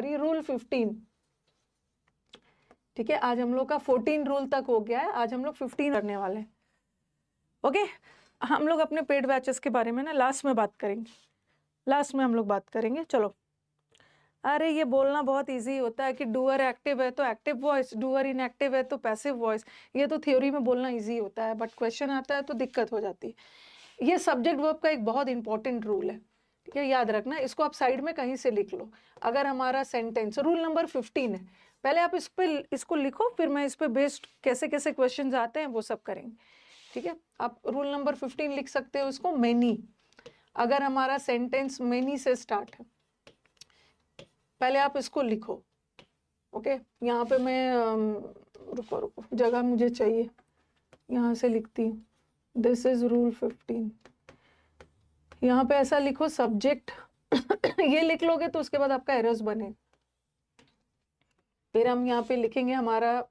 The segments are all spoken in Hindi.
हमारी रूल 15। ठीक है, आज हम लोग का 14 रूल तक हो गया है, आज हम लोग 15 करने वाले हैं। ओके, हम लोग अपने पेड बैचेस के बारे में ना लास्ट में बात करेंगे, लास्ट में हम लोग बात करेंगे। चलो, अरे ये बोलना बहुत इजी होता है कि डूअर एक्टिव है तो एक्टिव वॉइस, डूअर इनएक्टिव है तो पैसिव वॉइस, ये तो थ्योरी में बोलना इजी होता है, बट क्वेश्चन आता है तो दिक्कत हो जाती है। ये सब्जेक्ट वर्ब का एक बहुत इंपॉर्टेंट रूल है, ठीक है, याद रखना, इसको आप साइड में कहीं से लिख लो। अगर हमारा सेंटेंस, रूल नंबर 15 है, पहले आप इसको लिखो, फिर मैं इस पे बेस्ड कैसे कैसे क्वेश्चंस आते हैं वो सब करेंगे। ठीक है, आप रूल नंबर 15 लिख सकते हो इसको, मेनी। अगर हमारा सेंटेंस मेनी से स्टार्ट है, पहले आप इसको लिखो। ओके, यहाँ पे मैं रुको रुको, जगह मुझे चाहिए, यहाँ से लिखती हूँ। This is rule 15। यहाँ पे ऐसा लिखो सब्जेक्ट ये लिख लोगे तो उसके बाद आपका एरर्स बने। फिर हम यहाँ पे लिखेंगे हमारा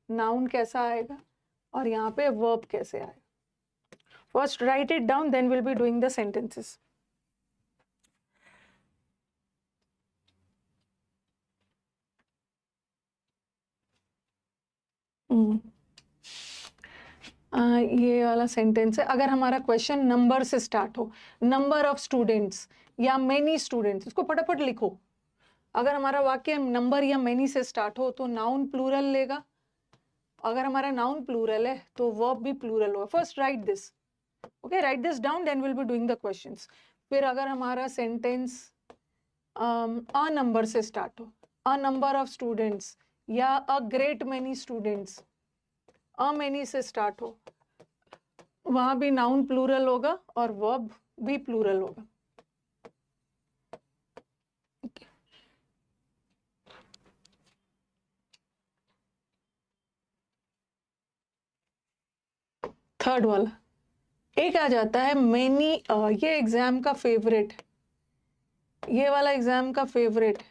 नाउन कैसा आएगा और यहाँ पे वर्ब कैसे आएगा। First write it down, then will be doing the sentences. ये वाला सेंटेंस है। अगर हमारा क्वेश्चन नंबर से स्टार्ट हो, नंबर ऑफ स्टूडेंट्स या मेनी स्टूडेंट्स, इसको फटाफट लिखो। अगर हमारा वाक्य नंबर या मेनी से स्टार्ट हो तो नाउन प्लूरल लेगा। अगर हमारा नाउन प्लूरल है तो वर्ब भी प्लूरल होगा। First write this, okay, write this down, then will be doing the questions. फिर अगर हमारा सेंटेंस अ नंबर से स्टार्ट हो, अ नंबर ऑफ स्टूडेंट्स या a great many students, a many से स्टार्ट हो, वहां भी नाउन प्लूरल होगा और वर्ब भी प्लूरल होगा। थर्ड वाला एक आ जाता है मेनी। ये एग्जाम का फेवरेट, ये वाला एग्जाम का फेवरेट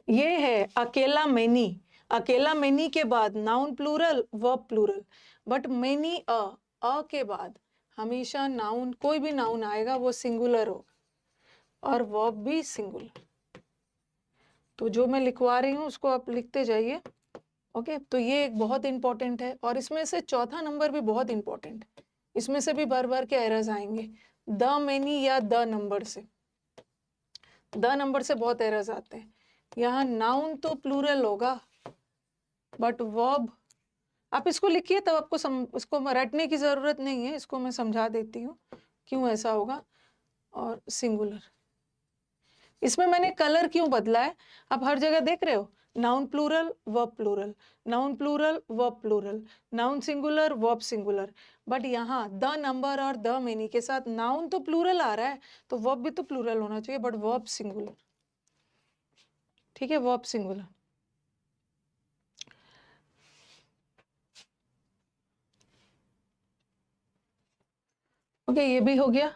ये है अकेला मेनी। अकेला मेनी के बाद noun plural verb plural, but many a के बाद हमेशा नाउन, कोई भी नाउन आएगा वो सिंगुलर होगा और वर्ब भी सिंगुलर। तो जो मैं लिखवा रही हूँ उसको आप लिखते जाइए। ओके, तो ये एक बहुत इंपॉर्टेंट है और इसमें से चौथा नंबर भी बहुत इंपॉर्टेंट है। इसमें से भी बार बार के एरर्स आएंगे, द मेनी या द नंबर से। द नंबर से बहुत एरर्स आते हैं। यहाँ नाउन तो प्लूरल होगा बट वर्ब, आप इसको लिखिए तब आपको इसको रटने की जरूरत नहीं है, इसको मैं समझा देती हूँ क्यों ऐसा होगा। और सिंगुलर, इसमें मैंने कलर क्यों बदला है, आप हर जगह देख रहे हो, noun plural verb plural, noun plural verb plural, noun singular verb singular, but यहाँ द नंबर और द मेनी के साथ नाउन तो प्लूरल आ रहा है तो वर्ब भी तो प्लूरल होना चाहिए, बट वर्ब सिंगुलर। ठीक है, वर्ब सिंगुलर। ओके, ये भी हो गया।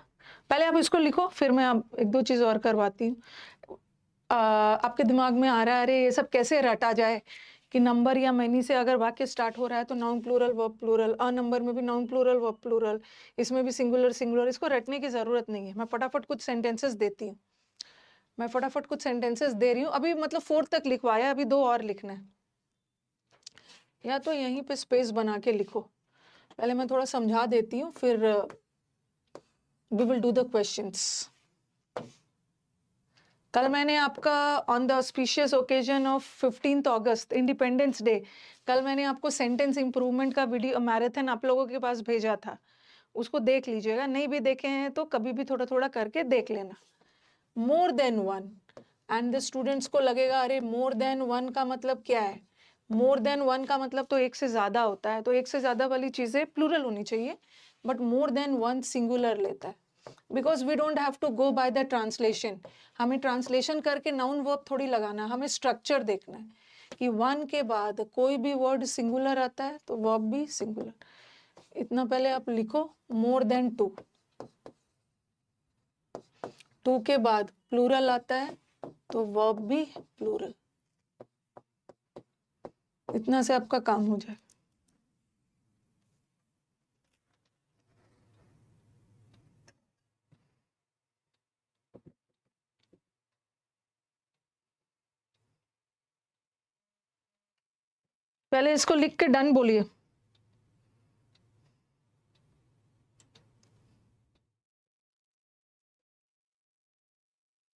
पहले आप इसको लिखो, फिर मैं आप एक दो चीज और करवाती हूँ। आपके दिमाग में आ रहा है अरे ये सब कैसे रटा जाए कि नंबर या मैनी से अगर वाक्य स्टार्ट हो रहा है तो noun plural verb plural, a number में भी नाउन प्लूरल वर्ब प्लूरल, इसमें भी सिंगुलर सिंगुलर। इसको रटने की जरूरत नहीं है, मैं फटाफट कुछ सेंटेंसेस देती हूँ, मैं फटाफट कुछ सेंटेंसेस दे रही हूँ। अभी मतलब 4 तक लिखवाया, अभी 2 और लिखना है, या तो यहीं पे स्पेस बना के लिखो। पहले मैं थोड़ा समझा देती हूँ, फिर we will do the questions. कल मैंने आपका on the auspicious occasion of 15th August Independence Day, कल मैंने आपको सेंटेंस इंप्रूवमेंट का वीडियो मैराथन आप लोगों के पास भेजा था, उसको देख लीजिएगा। नहीं भी देखे हैं तो कभी भी थोड़ा थोड़ा करके देख लेना। मोर than one, and the students को लगेगा अरे मोर देन वन का मतलब क्या है। मोर देन वन का मतलब तो एक से ज्यादा होता है, तो एक से ज्यादा वाली चीजें प्लूरल होनी चाहिए, but more than one singular लेता है। Because we don't have to go by the translation, हमें ट्रांसलेशन करके नाउन वर्ब थोड़ी लगाना, हमें स्ट्रक्चर देखना है कि वन के बाद कोई भी वर्ड सिंगुलर आता है तो वर्ब भी सिंगुलर। इतना पहले आप लिखो, मोर देन टू, टू के बाद प्लूरल आता है तो वर्ब भी प्लूरल। इतना से आपका काम हो जाए। पहले इसको लिख के डन बोलिए।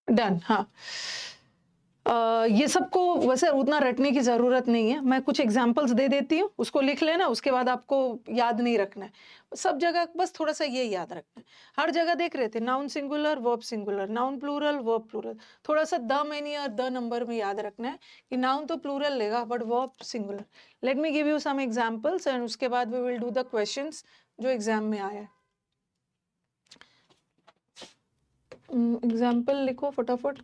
डन, हाँ। ये सबको वैसे उतना रटने की ज़रूरत नहीं है, मैं कुछ एग्जांपल्स दे देती हूँ, उसको लिख लेना, उसके बाद आपको याद नहीं रखना है। सब जगह बस थोड़ा सा ये याद रखना है। हर जगह देख रहे थे noun singular verb singular, noun plural verb plural. थोड़ा सा द मेनी और द नंबर में याद रखना है कि नाउन तो प्लूरल लेगा but verb singular. Let me give you some examples and उसके बाद we will do the questions जो एग्जाम में आया है। एग्जाम्पल लिखो फटाफट।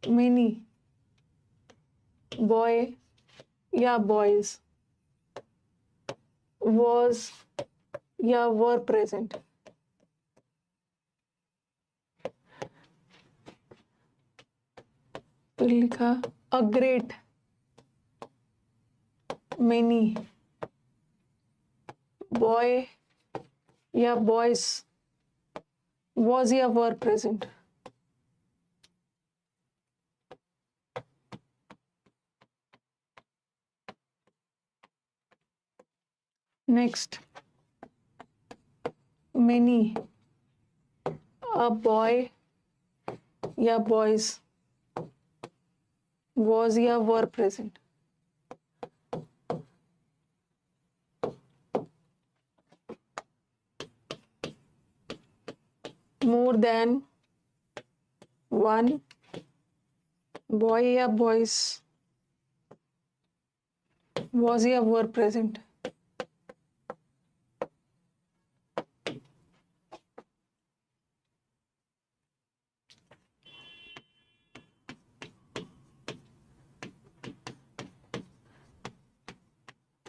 मेनी बॉय या बॉयज was या were present। फिर लिखा a great many boy या boys was या were present। Next, many a boy या boys was या were present। More than one boy या boys was या were present।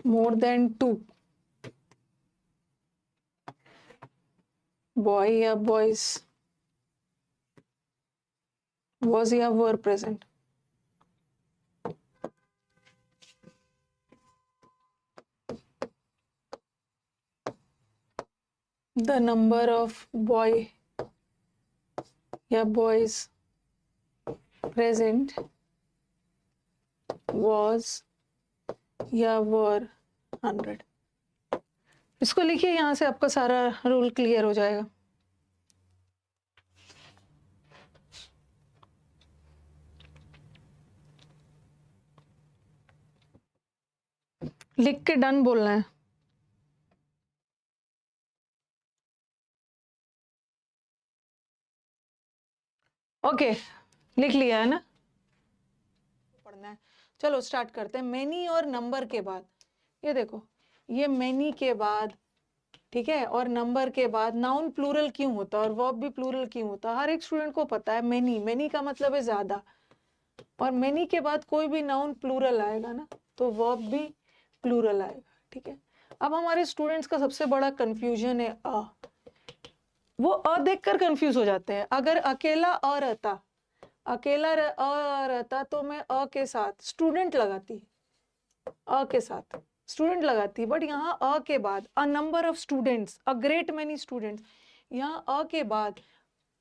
More than two boy या boys was या were present। The number of boy या boys present was या were 100। इसको लिखिए, यहाँ से आपका सारा रूल क्लियर हो जाएगा। लिख के डन बोलना है। ओके, लिख लिया है ना? पढ़ना है। चलो स्टार्ट करते हैं। मेनी और नंबर के बाद, ये देखो, ये मेनी के बाद, ठीक है, और नंबर के बाद नाउन प्लूरल क्यों होता है और वर्ब भी प्लूरल क्यों होता है, हर एक स्टूडेंट को पता है। मेनी, मेनी का मतलब है ज्यादा, और मेनी के बाद कोई भी नाउन प्लूरल आएगा ना तो वर्ब भी प्लूरल आएगा, ठीक है। अब हमारे स्टूडेंट्स का सबसे बड़ा कंफ्यूजन है अ। वो अ देखकर कंफ्यूज हो जाते हैं। अगर अकेला अ रहता, अकेला अ रहता तो मैं अ के साथ स्टूडेंट लगाती, अ के साथ स्टूडेंट लगाती, बट यहाँ अ के बाद अ number of students, a great many students, यहाँ अ के बाद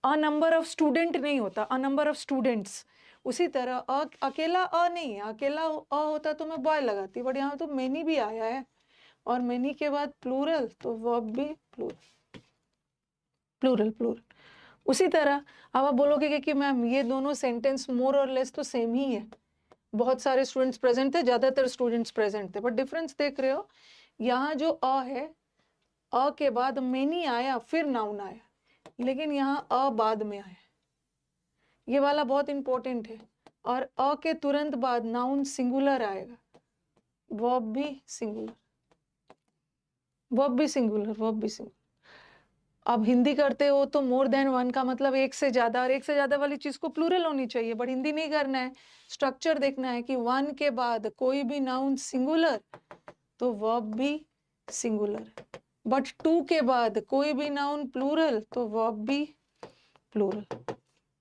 अ नंबर ऑफ स्टूडेंट नहीं होता, अ नंबर ऑफ स्टूडेंट्स। उसी तरह अकेला अ नहीं है, अकेला अ होता तो मैं बॉय लगाती, बट यहाँ तो मेनी भी आया है, और मेनी के बाद प्लूरल तो वर्ब भी प्लूरल, प्लूरल प्लूरल। उसी तरह अब आप बोलोगे कि मैम ये दोनों सेंटेंस मोर और लेस तो सेम ही है, बहुत सारे स्टूडेंट्स प्रेजेंट थे, ज्यादातर स्टूडेंट्स प्रेजेंट थे, बट डिफरेंस देख रहे हो, यहाँ जो अ है, अ के बाद मेनी आया फिर नाउन आया, लेकिन यहाँ अ बाद में आया, ये वाला बहुत इंपॉर्टेंट है। और अ के तुरंत बाद नाउन सिंगुलर आएगा, वर्ब भी सिंगुलर, वर्ब भी सिंगुलर, वर्ब भी सिंगुलर। अब हिंदी करते हो तो मोर देन वन का मतलब एक से ज्यादा, और एक से ज्यादा वाली चीज को प्लूरल होनी चाहिए, बट हिंदी नहीं करना है, स्ट्रक्चर देखना है कि वन के बाद कोई भी नाउन सिंगुलर तो वर्ब भी सिंगुलर, बट टू के बाद कोई भी नाउन प्लूरल तो वर्ब भी प्लूरल,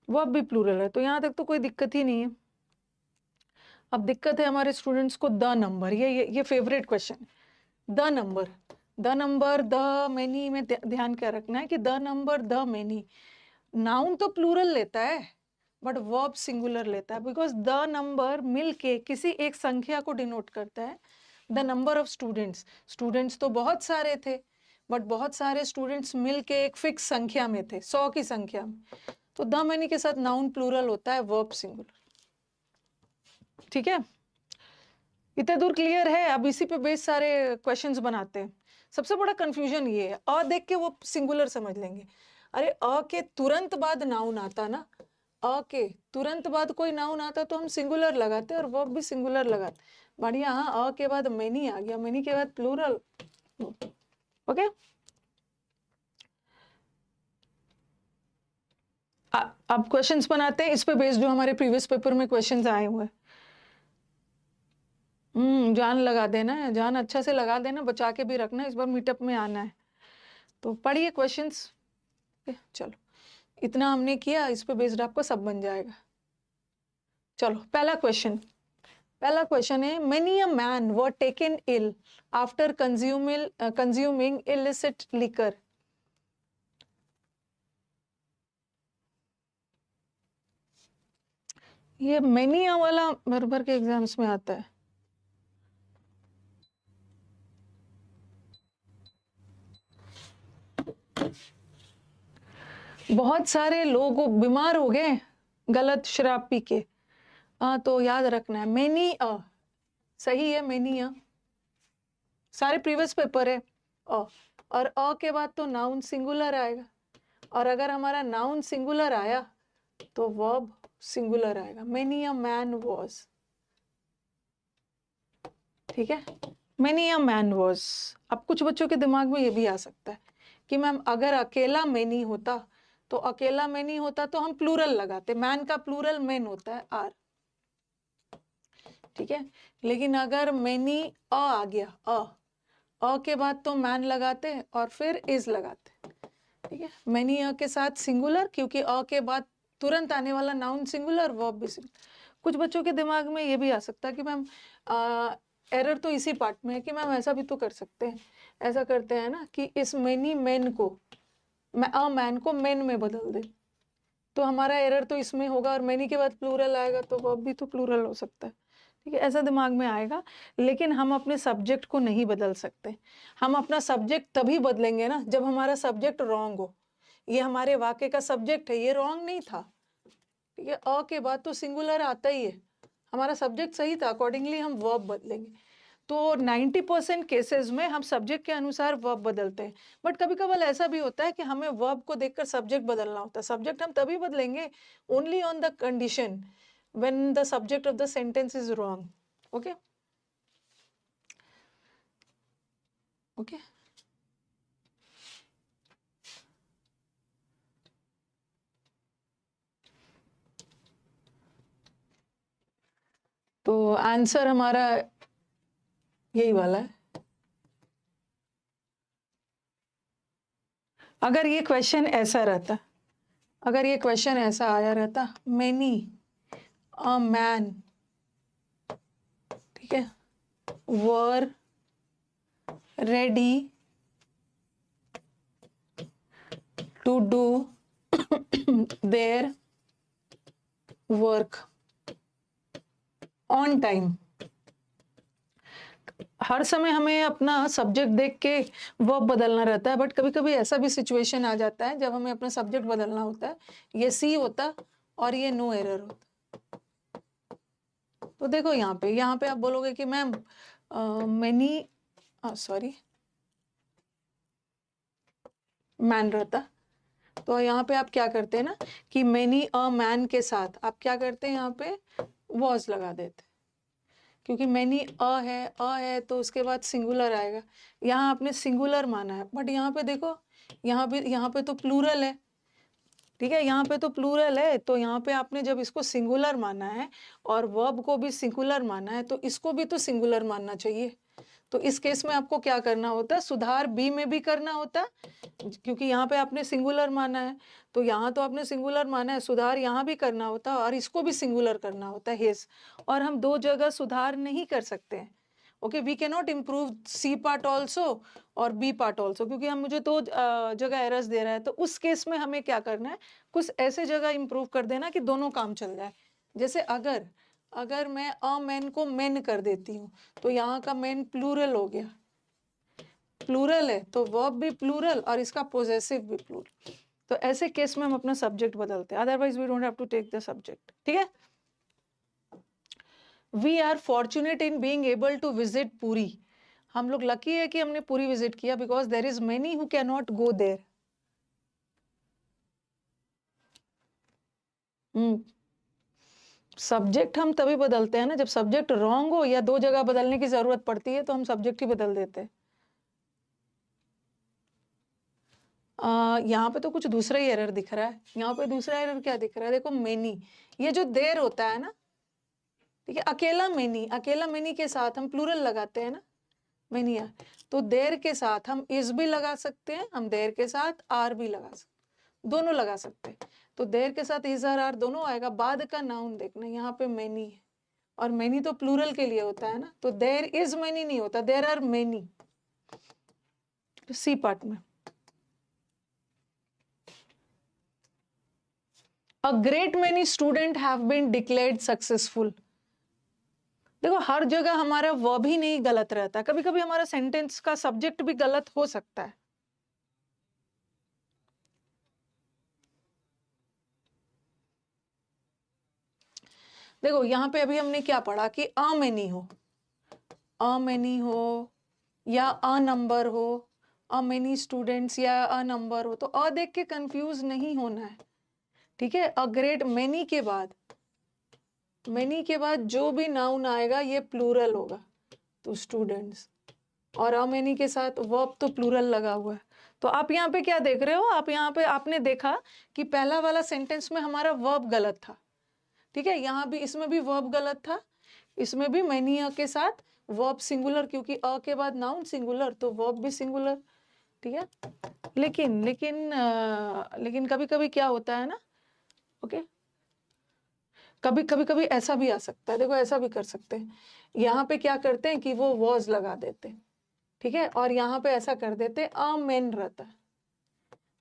वर्ब भी प्लूरल है, तो यहां तक तो कोई दिक्कत ही नहीं है। अब दिक्कत है हमारे स्टूडेंट्स को द नंबर, ये favourite question, the number, the number, the many में ध्यान क्या रखना है कि the number, the many, noun तो प्लूरल लेता है, बट वर्ब सिंगुलर लेता है, बिकॉज द नंबर मिल के किसी एक संख्या को डिनोट करता है। The number of students, students तो बहुत सारे थे, बट बहुत सारे स्टूडेंट्स मिल के एक फिक्स संख्या में थे, 100 की संख्या में, तो द मैनी के साथ नाउन प्लूरल होता है, वर्ब सिंगुलर। ठीक है, इतने दूर क्लियर है? अब इसी पे बेस सारे क्वेश्चंस बनाते हैं। सबसे बड़ा कंफ्यूजन ये है, अ देख के वो सिंगुलर समझ लेंगे। अरे अ के तुरंत बाद नाउन आता ना, अ के तुरंत बाद कोई नाउन आता तो हम सिंगुलर लगाते और वर्ब भी सिंगुलर लगाते। बट यहाँ अ के बाद मेनी आ गया, मेनी के बाद प्लूरल। ओके, अब क्वेश्चंस बनाते हैं इस पे बेस्ड, जो हमारे प्रीवियस पेपर में क्वेश्चंस आए हुए हैं। जान लगा देना है, जान अच्छा से लगा देना, बचा के भी रखना, इस बार मीटअप में आना है। तो पढ़िए क्वेश्चंस। चलो इतना हमने किया, इस पे बेस्ड आपको सब बन जाएगा। चलो पहला क्वेश्चन है, many a man were taken ill after consuming illicit liquor. ये मेनी वाला भर भर के एग्जाम्स में आता है। बहुत सारे लोग बीमार हो गए गलत शराब पी के, तो याद रखना है मेनी अ सही है, मेनी अ सारे प्रीवियस पेपर है अ, और अ के बाद तो नाउन सिंगुलर आएगा, और अगर हमारा नाउन सिंगुलर आया तो वर्ब सिंगुलर आएगा। मेनी अ मैन वॉज, ठीक है, मेनी अ मैन वॉज। अब कुछ बच्चों के दिमाग में ये भी आ सकता है कि मैम अगर अकेला मेनी होता, तो अकेला मेनी होता तो हम प्लूरल लगाते, मैन का प्लूरल मेन होता है आर, ठीक है। लेकिन अगर मेनी अ आ गया, अ के बाद तो मैन लगाते और फिर इज लगाते, ठीक है। मेनी अ के साथ सिंगुलर, क्योंकि अ के बाद तुरंत आने वाला नाउन सिंगुलर, वर्ब भी सिंगुलर। कुछ बच्चों के दिमाग में ये भी आ सकता है कि मैम एरर तो इसी पार्ट में है कि मैम ऐसा भी तो कर सकते हैं, ऐसा करते हैं ना कि इस मेनी मेन को मैन को मेन में बदल दे, तो हमारा एरर तो इसमें होगा, और मेनी के बाद प्लूरल आएगा तो वर्ब भी तो प्लूरल हो सकता है, ठीक है। ऐसा दिमाग में आएगा, लेकिन हम अपने सब्जेक्ट को नहीं बदल सकते। हम अपना सब्जेक्ट तभी बदलेंगे ना जब हमारा सब्जेक्ट रॉन्ग हो। ये हमारे वाक्य का सब्जेक्ट है, ये रॉन्ग नहीं था, ठीक है। अ के बाद तो सिंगुलर आता ही है, हमारा सब्जेक्ट सही था, अकॉर्डिंगली हम वर्ब बदलेंगे। तो 90% केसेस में हम सब्जेक्ट के अनुसार वर्ब बदलते हैं, बट कभी कभार ऐसा भी होता है कि हमें वर्ब को देखकर सब्जेक्ट बदलना होता है। सब्जेक्ट हम तभी बदलेंगे only on the condition when the subject of the sentence is wrong. Okay, okay. तो आंसर हमारा यही वाला है। अगर ये क्वेश्चन ऐसा रहता, अगर ये क्वेश्चन ऐसा आया रहता, मेनी अ मैन, ठीक है, we're ready to do their work on time. हर समय हमें अपना सब्जेक्ट देख के वर्ब बदलना रहता है, बट कभी कभी ऐसा भी सिचुएशन आ जाता है जब हमें अपना सब्जेक्ट बदलना होता है, ये सी होता और ये नो एरर होता। तो देखो यहाँ पे आप बोलोगे कि मैम मेनी सॉरी मैन रहता, तो यहाँ पे आप क्या करते हैं ना कि मेनी अ मैन के साथ आप क्या करते हैं, यहाँ पे वॉज लगा देते, क्योंकि मेनी अ है तो उसके बाद सिंगुलर आएगा। यहाँ आपने सिंगुलर माना है, बट यहाँ पे देखो, यहाँ पे तो प्लूरल है, ठीक है, यहाँ पे तो प्लूरल है, तो यहाँ पे आपने जब इसको सिंगुलर माना है और वर्ब को भी सिंगुलर माना है, तो इसको भी तो सिंगुलर मानना चाहिए। तो इस केस में आपको क्या करना होता है, सुधार बी में भी करना होता, क्योंकि यहाँ पे आपने सिंगुलर माना है, तो यहाँ तो आपने सिंगुलर माना है, सुधार यहाँ भी करना होता और इसको भी सिंगुलर करना होता है हिज, और हम दो जगह सुधार नहीं कर सकते हैं। Okay, we can not improve C part also और बी पार्ट ऑल्सो, क्योंकि हम मुझे तो जगह एरर्स दे रहा है। तो उस केस में हमें क्या करना है, कुछ ऐसे जगह इम्प्रूव कर देना कि दोनों काम चल जाए। जैसे अगर मैं अ मैन को मेन कर देती हूँ तो यहाँ का मेन प्लूरल हो गया, प्लूरल है तो वर्ब भी प्लूरल और इसका पोजेसिव भी प्लूरल। तो ऐसे केस में हम अपना सब्जेक्ट बदलते हैं, otherwise we don't have to take the subject. ठीक है, we are fortunate in being able to visit Puri. हम लोग लकी है कि हमने पुरी विजिट किया, because there is many who can not go there. Subject हम तभी बदलते हैं ना जब सब्जेक्ट रॉन्ग हो या दो जगह बदलने की जरूरत पड़ती है, तो हम सब्जेक्ट ही बदल देते हैं। यहाँ पे तो कुछ दूसरा ही एरर दिख रहा है। यहाँ पे दूसरा एरर क्या दिख रहा है, देखो मेनी, ये जो देर होता है ना, ठीक है, अकेला मेनी के साथ हम प्लूरल लगाते हैं ना, मेनी आर, तो देर के साथ हम इज भी लगा सकते हैं, हम देर के साथ आर भी लगा सकते हैं, दोनों लगा सकते हैं। तो देर के साथ इज आर दोनों आएगा। बाद का नाउन देखना, यहाँ पे मेनी है और मेनी तो प्लूरल के लिए होता है ना, तो देर इज मेनी नहीं होता, there are many. C part में a great many student have been declared successful. देखो हर जगह हमारा वर्ब ही नहीं गलत रहता, कभी कभी हमारा सेंटेंस का सब्जेक्ट भी गलत हो सकता है। देखो यहाँ पे अभी हमने क्या पढ़ा कि अ मेनी हो या अ नंबर हो, अ मेनी स्टूडेंट्स या अ नंबर हो, तो अ देख के कंफ्यूज नहीं होना है। ठीक है, अ ग्रेट मेनी के बाद जो भी नाउन आएगा ये प्लूरल होगा, तो स्टूडेंट्स, और अ मेनी के साथ वर्ब तो प्लूरल लगा हुआ है। तो आप यहाँ पे क्या देख रहे हो, आप यहाँ पे आपने देखा कि पहला वाला सेंटेंस में हमारा वर्ब गलत था। ठीक है, यहाँ भी इसमें भी वर्ब गलत था, इसमें भी मेनी अ के साथ वर्ब सिंगुलर, क्योंकि अ के बाद नाउन सिंगुलर तो वर्ब भी सिंगुलर। ठीक है, लेकिन कभी कभी क्या होता है ना, ओके, कभी ऐसा भी आ सकता है। देखो ऐसा भी कर सकते हैं, यहाँ पे क्या करते हैं कि वो वॉज लगा देते हैं, ठीक है, और यहाँ पे ऐसा कर देते हैं अ मेन रहता है,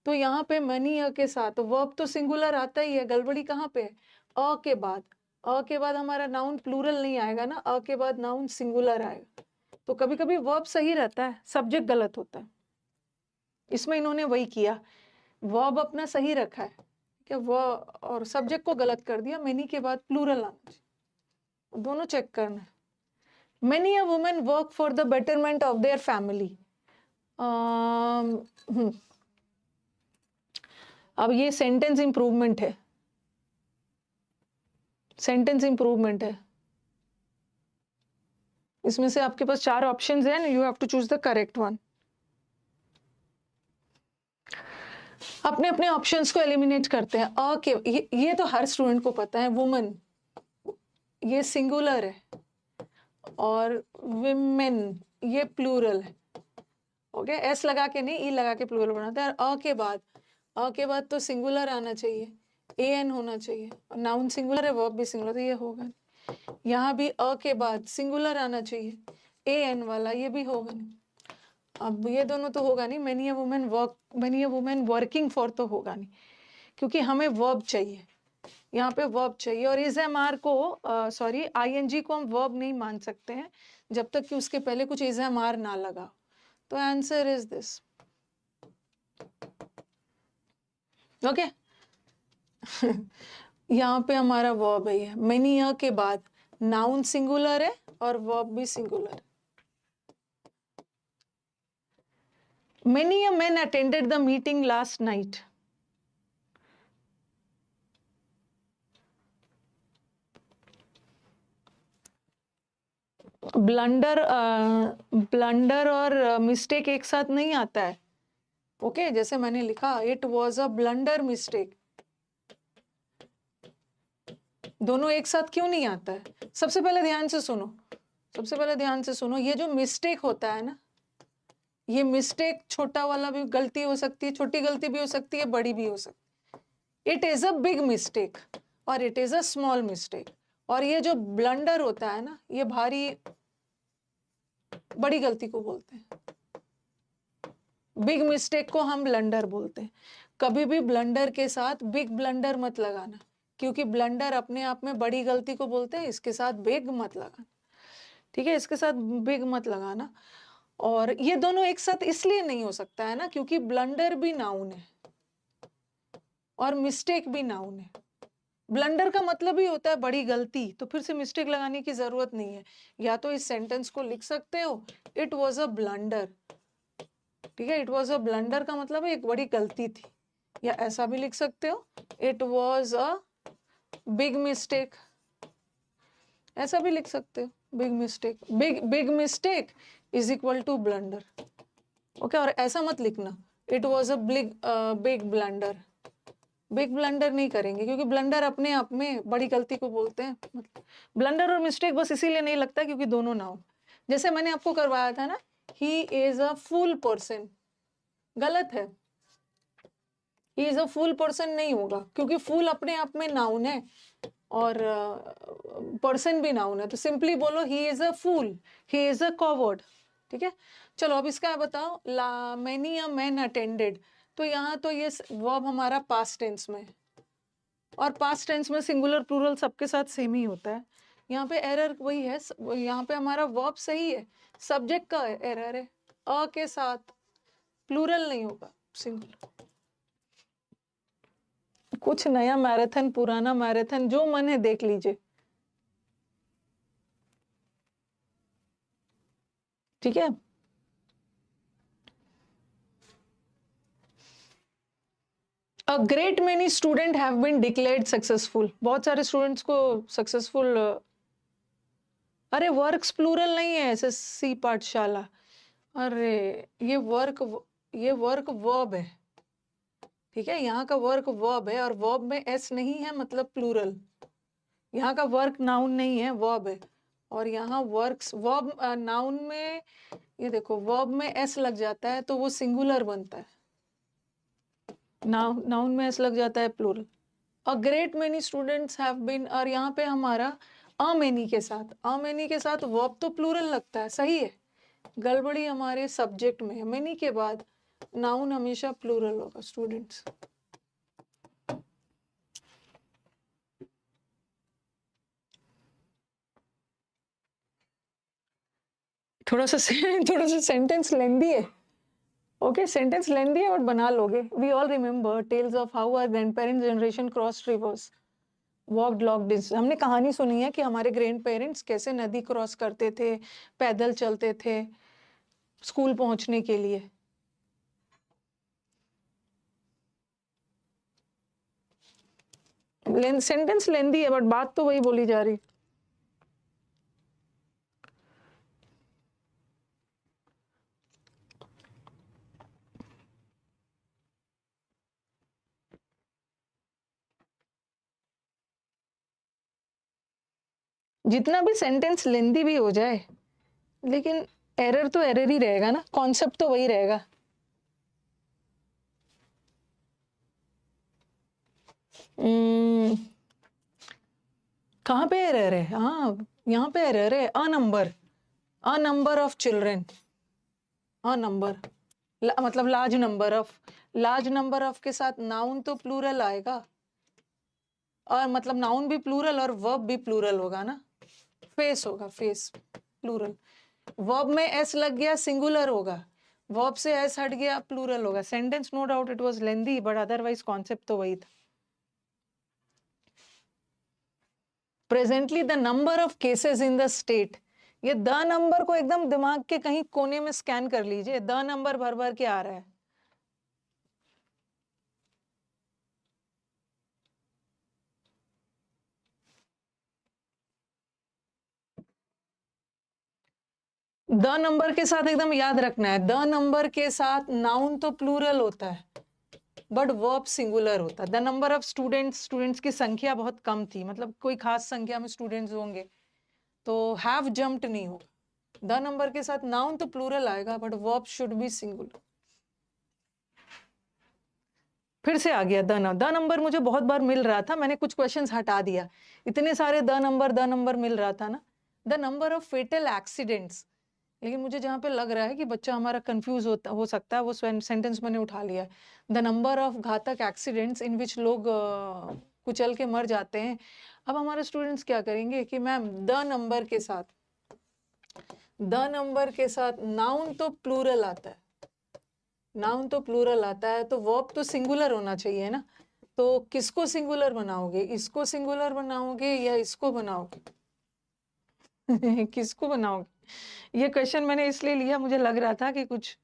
तो यहाँ पे मनी अ के साथ वर्ब तो सिंगुलर आता ही है, गड़बड़ी कहाँ पे है, अ के बाद हमारा नाउन प्लूरल नहीं आएगा ना, अ के बाद नाउन सिंगुलर आएगा। तो कभी कभी वर्ब सही रहता है, सब्जेक्ट गलत होता है। इसमें इन्होंने वही किया, वर्ब अपना सही रखा है कि वो, और सब्जेक्ट को गलत कर दिया, मेनी के बाद प्लूरल आना चाहिए, दोनों चेक करना है। Many a women work for the betterment of their family. अब ये सेंटेंस इंप्रूवमेंट है, इसमें से आपके पास 4 ऑप्शंस हैं, you have to choose the correct one. अपने अपने ऑप्शंस को एलिमिनेट करते हैं। अ के ये तो हर स्टूडेंट को पता है, वुमन ये सिंगुलर है और विमेन ये प्लूरल है। ओके, एस लगा के नहीं, ई लगा के प्लूरल बनाते हैं। अ के बाद तो सिंगुलर आना चाहिए, ए एन होना चाहिए, नाउन सिंगुलर है, वर्ब भी सिंगुलर, तो ये होगा। यहाँ भी अ के बाद सिंगुलर आना चाहिए, ए एन वाला, ये भी होगा नहीं। अब ये दोनों तो होगा नहीं, many a women working for तो होगा नहीं, क्योंकि हमें वर्ब चाहिए, यहाँ पे वर्ब चाहिए, और इज एम आर को सॉरी आईएनजी को हम वर्ब नहीं मान सकते हैं जब तक कि उसके पहले कुछ इज एम आर ना लगा। तो आंसर इज दिस। ओके, यहाँ पे हमारा वर्ब है, मेनी अ के बाद नाउन सिंगुलर है और वर्ब भी singular. Many a men attended the meeting last night. Blunder और मिस्टेक एक साथ नहीं आता है। ओके, जैसे मैंने लिखा it was a blunder mistake, दोनों एक साथ क्यों नहीं आता है? सबसे पहले ध्यान से सुनो, ये जो मिस्टेक होता है ना, ये मिस्टेक छोटा वाला भी गलती हो सकती है, छोटी गलती भी हो सकती है, बड़ी भी हो सकती है। It is a big mistake और it is a small mistake. और ये जो ब्लंडर होता है ना, ये भारी बड़ी गलती को बोलते हैं। बिग मिस्टेक को हम ब्लंडर बोलते हैं। कभी भी ब्लंडर के साथ बिग ब्लंडर मत लगाना, क्योंकि ब्लंडर अपने आप में बड़ी गलती को बोलते हैं, इसके साथ बिग मत लगाना, ठीक है, इसके साथ बिग मत लगाना। और ये दोनों एक साथ इसलिए नहीं हो सकता है ना, क्योंकि ब्लंडर भी नाउन है और मिस्टेक भी नाउन है। ब्लंडर का मतलब ही होता है बड़ी गलती, तो फिर से मिस्टेक लगाने की जरूरत नहीं है। या तो इस सेंटेंस को लिख सकते हो, इट वॉज अ ब्लंडर, ठीक है, इट वॉज अ ब्लंडर का मतलब है एक बड़ी गलती थी। या ऐसा भी लिख सकते हो, it was a big mistake, ऐसा भी लिख सकते हो, big mistake, big mistake is equal to blunder, okay. और ऐसा मत लिखना, it was a big blunder, big blunder नहीं करेंगे, क्योंकि ब्लंडर अपने आप में बड़ी गलती को बोलते हैं। मतलब ब्लंडर और मिस्टेक बस इसीलिए नहीं लगता क्योंकि दोनों ना हो। जैसे मैंने आपको करवाया था ना, ही इज अ फूल पर्सन, गलत है, ही इज अ फूल पर्सन नहीं होगा, क्योंकि फूल अपने आप में नाउन है और पर्सन भी नाउन है। तो सिंपली बोलो he is a fool, he is a coward, ठीक है। चलो अब इसका बताओ, मैनी अ मैन अटेंडेड, तो यहाँ तो ये वर्ब हमारा पास्ट टेंस में, और पास्ट टेंस में सिंगुलर प्लूरल सबके साथ सेम ही होता है। यहाँ पे एरर वही है, यहाँ पे हमारा वर्ब सही है, सब्जेक्ट का एरर है, अ के साथ प्लूरल नहीं होगा, सिंगुलर। कुछ नया मैराथन, पुराना मैराथन, जो मन है देख लीजिए, ठीक है। A great many students have been declared successful, बहुत सारे स्टूडेंट्स को सक्सेसफुल, अरे वर्क्स प्लूरल नहीं है, एसएससी पाठशाला, अरे ये वर्क वर्ब है, ठीक है, यहाँ का वर्क वर्ब है और वर्ब में एस नहीं है, मतलब प्लूरल। यहाँ का वर्क नाउन नहीं है, वर्ब है, और यहाँ वर्क्स वर्ब नाउन में, ये देखो वर्ब में एस लग जाता है तो वो सिंगुलर बनता है, नाउन में एस लग जाता है plural. A great many students have been, और यहाँ पे हमारा अ मेनी के साथ वर्ब तो प्लूरल लगता है, सही है। गड़बड़ी हमारे सब्जेक्ट में है, मेनी के बाद नाउन हमेशा प्लूरल होगा, स्टूडेंट्स। थोड़ा सा सेंटेंस लेंदी है, ओके, सेंटेंस लेंदी है बट बना लोगे। We all remember tales of how our grandparents generation cross rivers, walked long distance. हमने कहानी सुनी है कि हमारे ग्रैंड पेरेंट्स कैसे नदी क्रॉस करते थे, पैदल चलते थे स्कूल पहुंचने के लिए। सेंटेंस लेंदी है बट बात तो वही बोली जा रही। जितना भी सेंटेंस लेंदी भी हो जाए, लेकिन एरर तो एरर ही रहेगा ना, कॉन्सेप्ट तो वही रहेगा। कहाँ पे एरर है? हाँ, यहाँ पे एरर है, अ number of children, a number मतलब लार्ज नंबर ऑफ के साथ नाउन तो प्लूरल आएगा, और मतलब नाउन भी प्लूरल और वर्ब भी प्लूरल होगा ना, फेस होगा, फेस प्लूरल। वर्ब में एस लग गया सिंगुलर होगा, वर्ब से एस हट गया प्लूरल होगा। Sentence no doubt it was lengthy, but otherwise concept तो वही था। Presently the number of cases in the state, ये द नंबर को एकदम दिमाग के कहीं कोने में स्कैन कर लीजिए, द नंबर भर भर के आ रहा है। द नंबर के साथ एकदम याद रखना है, द नंबर के साथ नाउन तो प्लूरल होता है बट वर्ब सिंगुलर होता है। द नंबर ऑफ स्टूडेंट्स की संख्या बहुत कम थी, मतलब कोई खास संख्या में स्टूडेंट्स होंगे, तो हैव जम्प्ड नहीं होगा। द नंबर के साथ नाउन तो प्लूरल आएगा but verb should be singular. फिर से आ गया द नंबर, मुझे बहुत बार मिल रहा था, मैंने कुछ क्वेश्चंस हटा दिया, इतने सारे द नंबर मिल रहा था ना। The number of fatal accidents, लेकिन मुझे जहाँ पे लग रहा है कि बच्चा हमारा कंफ्यूज हो सकता है, वो सेंटेंस मैंने उठा लिया है। द नंबर ऑफ घातक एक्सीडेंट्स इन विच लोग कुचल के मर जाते हैं। अब हमारे स्टूडेंट्स क्या करेंगे कि मैम द नंबर के साथ नाउन तो प्लूरल आता है, तो वर्ब तो सिंगुलर होना चाहिए ना। तो किसको सिंगुलर बनाओगे, इसको सिंगुलर बनाओगे या इसको बनाओगे? किसको बनाओगे? ये क्वेश्चन मैंने इसलिए लिया, मुझे लग रहा था कि कुछ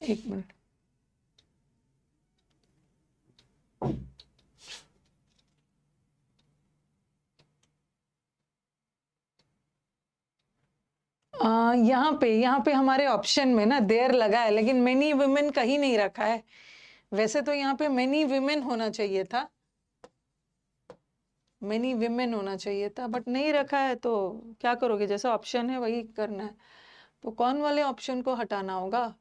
एक मिनट। यहाँ पे हमारे ऑप्शन में ना देयर लगा है, लेकिन मेनी वुमेन कहीं नहीं रखा है। वैसे तो यहाँ पे मेनी विमेन होना चाहिए था, बट नहीं रखा है, तो क्या करोगे? जैसा ऑप्शन है वही करना है। तो कौन वाले ऑप्शन को हटाना होगा?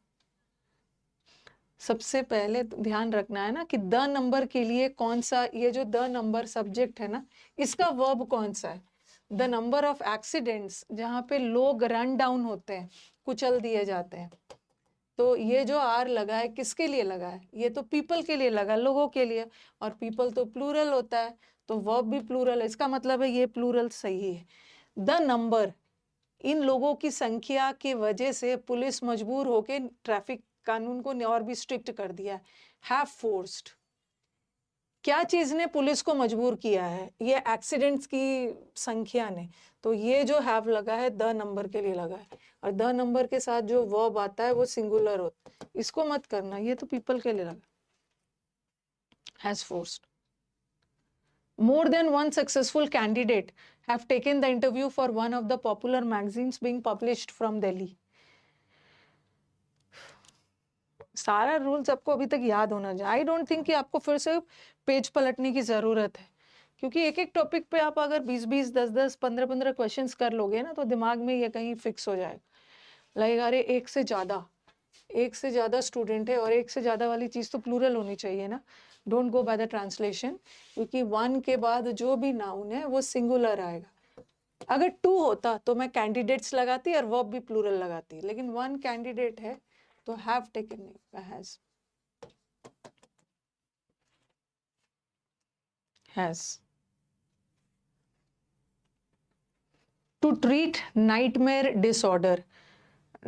सबसे पहले तो ध्यान रखना है ना कि द नंबर के लिए कौन सा, ये जो द नंबर सब्जेक्ट है ना, इसका वर्ब कौन सा है? द नंबर ऑफ एक्सीडेंट्स, जहाँ पे लोग रन डाउन होते हैं, कुचल दिए जाते हैं। तो ये जो आर लगा है किसके लिए लगा है? ये तो पीपल के लिए लगा, लोगों के लिए, और पीपल तो प्लूरल होता है, तो वर्ब भी प्लूरल है। इसका मतलब है ये प्लूरल सही है। द नंबर, इन लोगों की संख्या की वजह से पुलिस मजबूर होके ट्रैफिक कानून को और भी स्ट्रिक्ट कर दिया। हैव फोर्स्ड, क्या चीज ने पुलिस को मजबूर किया है? ये एक्सीडेंट्स की संख्या ने। तो ये जो हैव लगा है द नंबर के लिए लगा है, और द नंबर के साथ जो वर्ब आता है वो सिंगुलर होता है, इसको मत करना, ये तो पीपल के लिए लगा। Has forced. More than one successful candidate have taken the interview for one of the popular magazines being published from Delhi. सारा रूल्स आपको अभी तक याद होना चाहिए। आई डोंट थिंक कि आपको फिर से पेज पलटने की ज़रूरत है, क्योंकि एक एक टॉपिक पे आप अगर 20-20, 10-10, 15-15 क्वेश्चंस कर लोगे ना, तो दिमाग में ये कहीं फिक्स हो जाएगा। लगेगा अरे एक से ज़्यादा स्टूडेंट है, और एक से ज़्यादा वाली चीज़ तो प्लूरल होनी चाहिए ना। Don't go by the translation, क्योंकि वन के बाद जो भी नाउन है वो सिंगुलर आएगा। अगर टू होता तो मैं कैंडिडेट्स लगाती और वर्ब भी प्लूरल लगाती, लेकिन वन कैंडिडेट है तो have taken has. To treat nightmare disorder,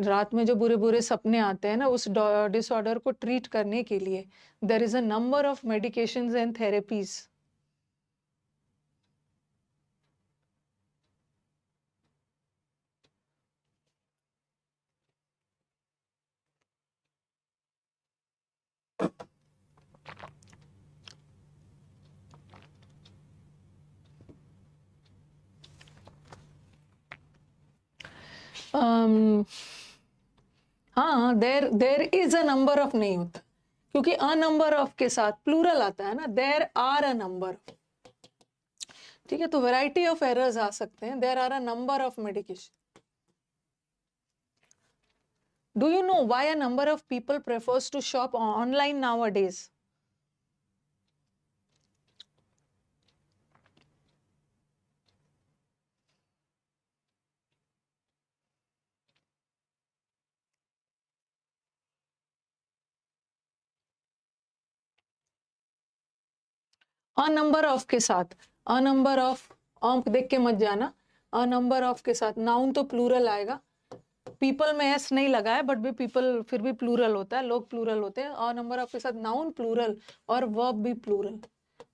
रात में जो बुरे बुरे सपने आते हैं ना, उस डिसऑर्डर को ट्रीट करने के लिए there is a number of medications and therapies. हाँ, there there is a number of नहीं होता, क्योंकि अ नंबर ऑफ के साथ प्लूरल आता है ना, देर आर अ नंबर। ठीक है, तो वैरायटी ऑफ एरर्स आ सकते हैं। There are a number of medication. Do you know why a number of people prefers to shop online nowadays? A number of के साथ, अ नंबर ऑफ, देख के मत जाना, अ नंबर ऑफ के साथ नाउन तो प्लूरल आएगा। पीपल में एस नहीं लगा है, बट भी पीपल फिर भी प्लूरल होता है, लोग प्लूरल होते हैं। अ नंबर ऑफ के साथ नाउन प्लूरल और वर्ब भी प्लूरल।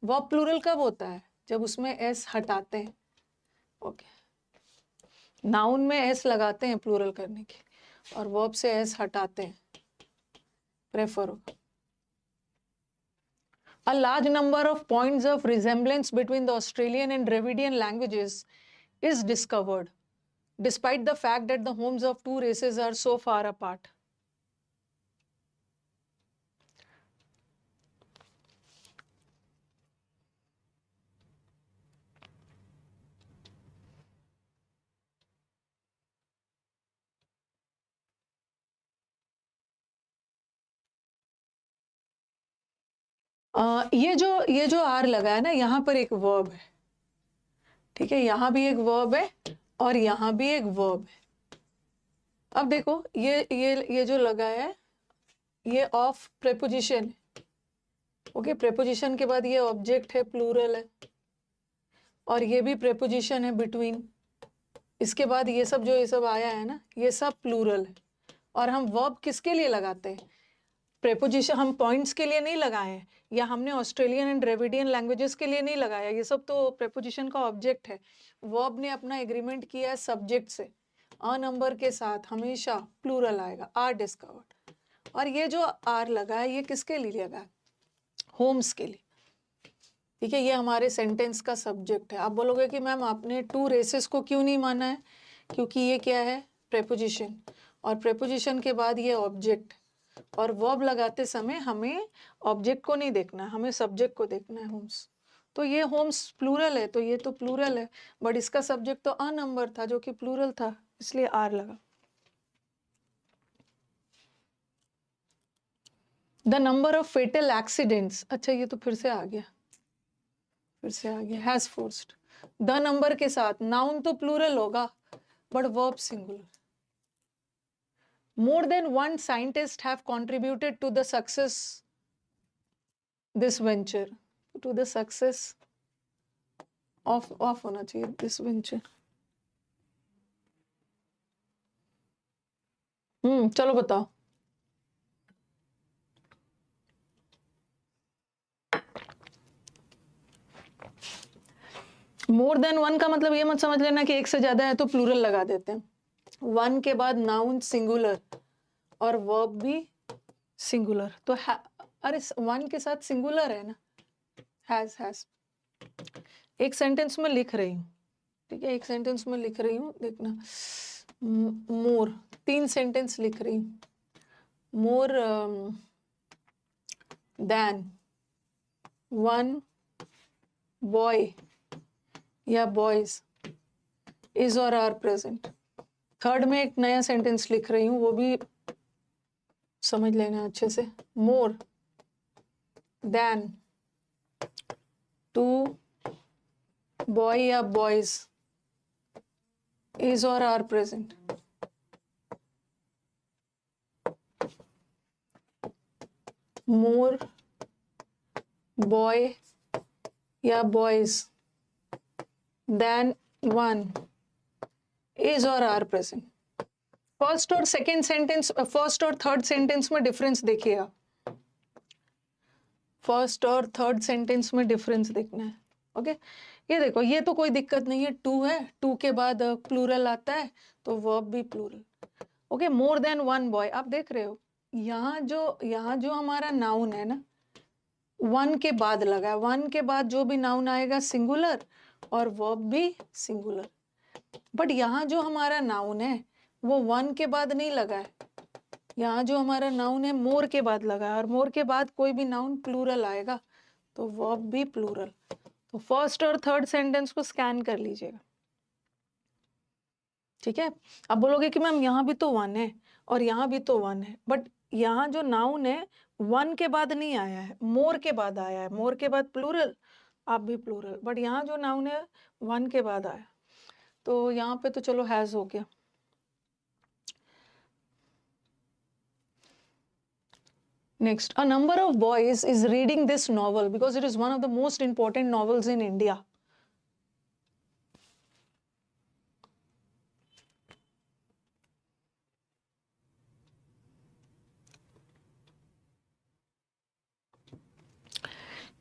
वर्ब प्लूरल कब होता है? जब उसमें एस हटाते हैं। ओके, नाउन में एस लगाते हैं प्लूरल करने के, और वर्ब से एस हटाते हैं, प्रेफर होगा। A large number of points of resemblance between the Australian and Dravidian languages is discovered, despite the fact that the homes of two races are so far apart. ये जो आर लगा है ना, यहाँ पर एक वर्ब है, ठीक है, यहाँ भी एक वर्ब है और यहाँ भी एक वर्ब है। अब देखो ये जो लगा है ये ऑफ प्रेपोजिशन है, ओके, प्रेपोजिशन के बाद ये ऑब्जेक्ट है, प्लूरल है, और ये भी प्रेपोजिशन है बिटवीन, इसके बाद ये सब आया है ना, ये सब प्लूरल है। और हम वर्ब किसके लिए लगाते हैं? प्रेपोजिशन हम पॉइंट्स के लिए नहीं लगाए हैं, या हमने ऑस्ट्रेलियन एंड द्रविडियन लैंग्वेजेस के लिए नहीं लगाया, ये सब तो प्रेपोजिशन का ऑब्जेक्ट है। वर्ब ने अपना एग्रीमेंट किया है सब्जेक्ट से, अ नंबर के साथ हमेशा प्लूरल आएगा, आर डिस्कवर्ड। और ये जो आर लगा है ये किसके लिए लगा है? होम्स के लिए, ठीक है, ये हमारे सेंटेंस का सब्जेक्ट है। आप बोलोगे कि मैम आपने टू रेसेस को क्यों नहीं माना है? क्योंकि ये क्या है? प्रेपोजिशन, और प्रेपोजिशन के बाद ये ऑब्जेक्ट, और वर्ब लगाते समय हमें ऑब्जेक्ट को नहीं देखना है, हमें सब्जेक्ट को देखना है, होम्स। तो ये होम्स प्लूरल है, तो ये तो प्लूरल है, बट इसका सब्जेक्ट तो अ नंबर था जो कि प्लूरल था, इसलिए आर लगा। The number of fatal accidents, अच्छा ये तो फिर से आ गया, हैज फोर्स्ड। द नंबर के साथ नाउन तो प्लूरल होगा but verb singular. More than one scientist have contributed to the success this venture, to the success of होना चाहिए this venture। चलो बताओ। मोर देन वन का मतलब ये मत समझ लेना कि एक से ज्यादा है तो प्लूरल लगा देते हैं। वन के बाद नाउन सिंगुलर और वर्ब भी सिंगुलर, तो अरे वन के साथ सिंगुलर है ना, हैज। एक सेंटेंस में लिख रही हूँ, ठीक है, एक सेंटेंस में लिख रही हूँ, देखना, मोर, 3 सेंटेंस लिख रही हूँ। मोर देन वन बॉय या बॉयज इज और आर प्रेजेंट। थर्ड में एक नया सेंटेंस लिख रही हूँ, वो भी समझ लेना अच्छे से। मोर देन 2 बॉय या बॉयज इज और आर प्रेजेंट। मोर बॉय या बॉयज देन 1 इज और आर प्रेजेंट। फर्स्ट और सेकेंड सेंटेंस, फर्स्ट और थर्ड सेंटेंस में डिफरेंस देखिएगा, फर्स्ट और थर्ड सेंटेंस में डिफरेंस देखना है, ओके। ये देखो, ये तो कोई दिक्कत नहीं है, 2 है, 2 के बाद प्लूरल आता है तो वर्ब भी plural, okay. More than 1 boy, आप देख रहे हो यहाँ जो हमारा नाउन है ना, 1 के बाद लगा है, 1 के बाद जो भी नाउन आएगा सिंगुलर और वर्ब भी सिंगुलर। बट यहाँ जो हमारा नाउन है वो 1 के बाद नहीं लगा है, यहाँ जो हमारा नाउन है मोर के बाद लगा है, और मोर के बाद कोई भी नाउन प्लूरल आएगा तो वर्ब भी प्लूरल। तो फर्स्ट और थर्ड सेंटेंस को स्कैन कर लीजिएगा, ठीक है। अब बोलोगे कि मैम यहाँ भी तो 1 है और यहाँ भी तो 1 है, बट यहाँ जो नाउन है 1 के बाद नहीं आया है, मोर के बाद आया है, मोर के बाद प्लूरल, आप भी प्लूरल, बट यहाँ जो नाउन है 1 के बाद आया, तो यहाँ पे तो चलो हैज हो गया। Next, a number of boys is reading this novel because it is one of the most important novels in India.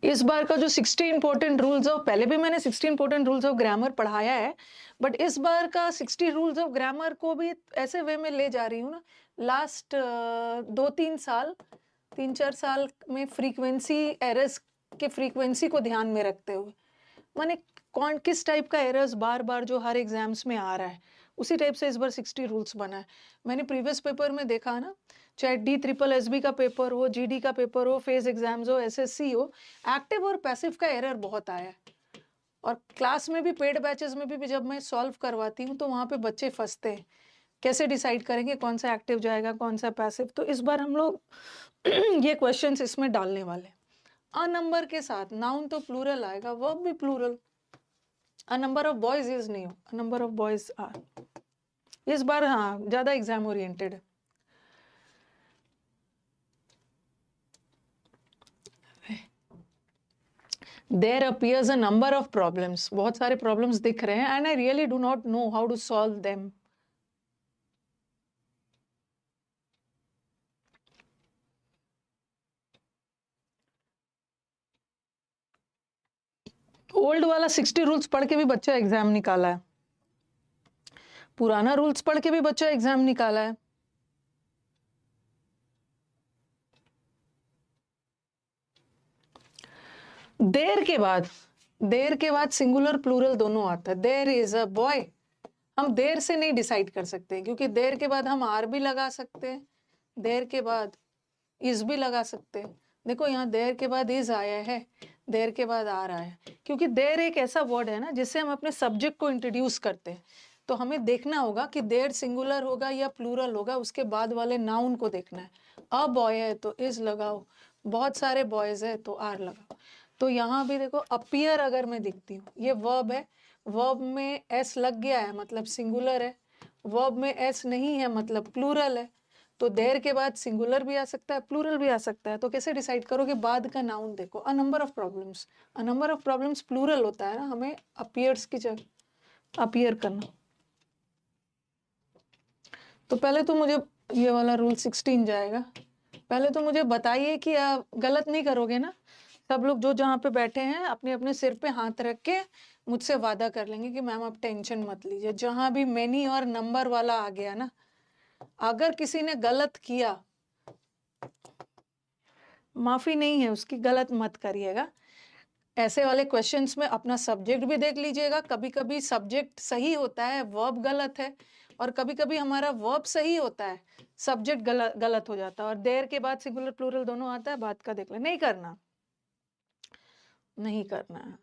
इस बार का जो 60 इंपॉर्टेंट रूल्स ऑफ, पहले भी मैंने 60 इंपॉर्टेंट रूल्स ऑफ ग्रामर पढ़ाया है, बट इस बार का 60 रूल्स ऑफ ग्रामर को भी ऐसे वे में ले जा रही हूँ ना, लास्ट 3-4 साल में फ्रीक्वेंसी एरर्स के फ्रीक्वेंसी को ध्यान में रखते हुए, माने कौन किस टाइप का एरर्स बार बार जो हर एग्जाम्स में आ रहा है, उसी टाइप से इस बार 60 रूल्स बना है। मैंने प्रीवियस पेपर में देखा ना, चाहे DSSB का पेपर हो, GD का पेपर हो, फेस एग्जाम्स हो, SSC हो, एक्टिव और पैसिव का एरर बहुत आया है। और क्लास में भी, पेड बैचेस में भी जब मैं सॉल्व करवाती हूँ तो वहाँ पे बच्चे फंसते हैं, कैसे डिसाइड करेंगे कौन सा एक्टिव जाएगा कौन सा पैसिव। तो इस बार हम लोग ये क्वेश्चंस इसमें डालने वाले हैं। अ नंबर के साथ नाउन तो प्लूरल आएगा, वर्ब भी plural. A number of boys is नहीं हो, a number of boys are. इस बार हाँ ज्यादा एग्जाम ओरिएंटेड है। There appears a number of problems, बहुत सारे प्रॉब्लम्स दिख रहे हैं, and I really do not know how to solve them. Old वाला 60 रूल्स पढ़ के भी बच्चा एग्जाम निकाला है, पुराना रूल्स पढ़ के भी बच्चा एग्जाम निकाला है। देर के बाद सिंगुलर प्लूरल दोनों आता है। देर इज अ बॉय, हम देर से नहीं डिसाइड कर सकते, क्योंकि देर के बाद हम आर भी लगा सकते हैं, देर के बाद इज भी लगा सकते हैं। देखो यहाँ देर के बाद इज आया है, देर के बाद आर आया है, क्योंकि देर एक ऐसा वर्ड है ना जिससे हम अपने सब्जेक्ट को इंट्रोड्यूस करते हैं। तो हमें देखना होगा कि देर सिंगुलर होगा या प्लूरल होगा, उसके बाद वाले नाउन को देखना है। अ बॉय है तो इज लगाओ, बहुत सारे बॉयज है तो आर लगाओ। तो यहाँ भी देखो अपीयर अगर मैं देखती हूँ, ये वर्ब है, वर्ब में एस लग गया है मतलब सिंगुलर है, वर्ब में एस नहीं है मतलब प्लूरल है। तो देर के बाद सिंगुलर भी आ सकता है, प्लूरल भी आ सकता है। तो कैसे डिसाइड करोगे? बाद का नाउन देखो। A number of problems, a number of problems plural होता है ना, हमें अपीयर्स की जगह अपीयर करना। तो पहले तो मुझे ये वाला रूल 16 जाएगा। पहले तो मुझे बताइए कि आप गलत नहीं करोगे ना? सब लोग जो जहाँ पे बैठे हैं अपने अपने सिर पे हाथ रख के मुझसे वादा कर लेंगे कि मैम आप टेंशन मत लीजिए। जहाँ भी मेनी और नंबर वाला आ गया ना, अगर किसी ने गलत किया, माफी नहीं है उसकी, गलत मत करिएगा। ऐसे वाले क्वेश्चंस में अपना सब्जेक्ट भी देख लीजिएगा। कभी कभी सब्जेक्ट सही होता है, वर्ब गलत है, और कभी कभी हमारा वर्ब सही होता है, सब्जेक्ट गलत हो जाता है। और देर के बाद सिंगुलर प्लूरल दोनों आता है, बात का देख ले। नहीं करना, नहीं करना।